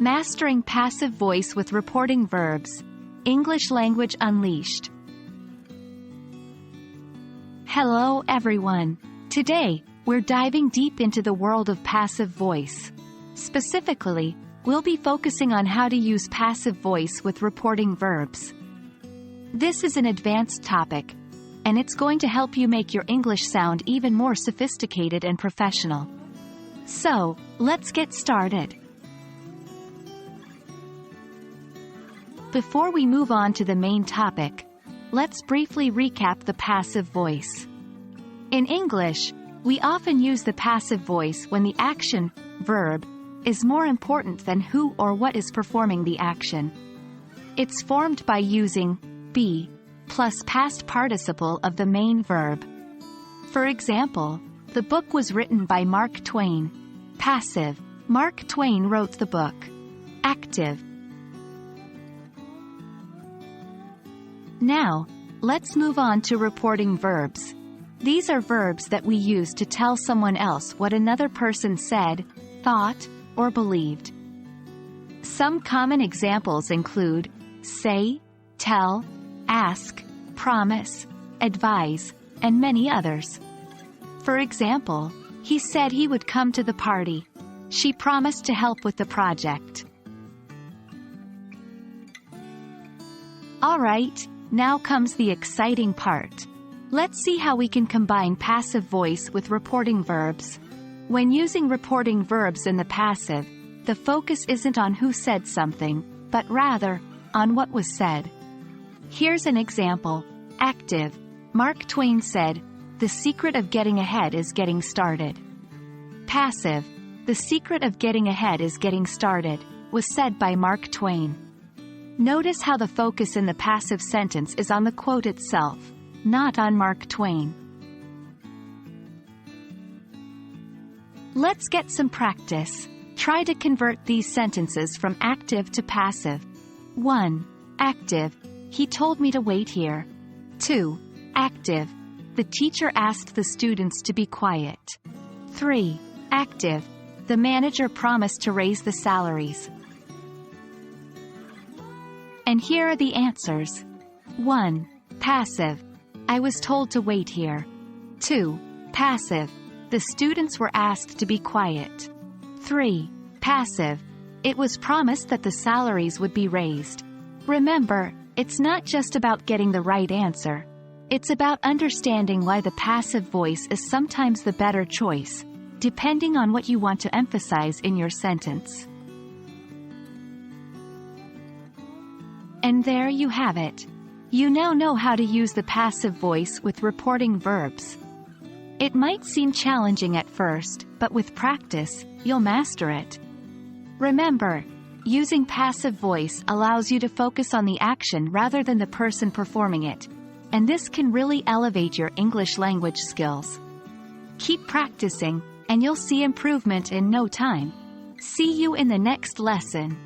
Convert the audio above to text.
Mastering Passive Voice with Reporting Verbs. English Language Unleashed. Hello everyone. Today, we're diving deep into the world of passive voice. Specifically, we'll be focusing on how to use passive voice with reporting verbs. This is an advanced topic, and it's going to help you make your English sound even more sophisticated and professional. So, let's get started. Before we move on to the main topic, let's briefly recap the passive voice. In English, we often use the passive voice when the action, verb, is more important than who or what is performing the action. It's formed by using be plus past participle of the main verb. For example, the book was written by Mark Twain. Passive, Mark Twain wrote the book. Active. Now, let's move on to reporting verbs. These are verbs that we use to tell someone else what another person said, thought, or believed. Some common examples include say, tell, ask, promise, advise, and many others. For example, he said he would come to the party. She promised to help with the project. All right, now comes the exciting part. Let's see how we can combine passive voice with reporting verbs. When using reporting verbs in the passive, the focus isn't on who said something, but rather, on what was said. Here's an example. Active. Mark Twain said, "The secret of getting ahead is getting started." Passive. The secret of getting ahead is getting started, was said by Mark Twain. Notice how the focus in the passive sentence is on the quote itself, not on Mark Twain. Let's get some practice. Try to convert these sentences from active to passive. 1. Active. He told me to wait here. 2. Active. The teacher asked the students to be quiet. 3. Active. The manager promised to raise the salaries. And here are the answers. 1. Passive. I was told to wait here. 2. Passive. The students were asked to be quiet. 3. Passive. It was promised that the salaries would be raised. Remember, it's not just about getting the right answer. It's about understanding why the passive voice is sometimes the better choice, depending on what you want to emphasize in your sentence. And there you have it. You now know how to use the passive voice with reporting verbs. It might seem challenging at first, but with practice, you'll master it. Remember, using passive voice allows you to focus on the action rather than the person performing it, and this can really elevate your English language skills. Keep practicing, and you'll see improvement in no time. See you in the next lesson.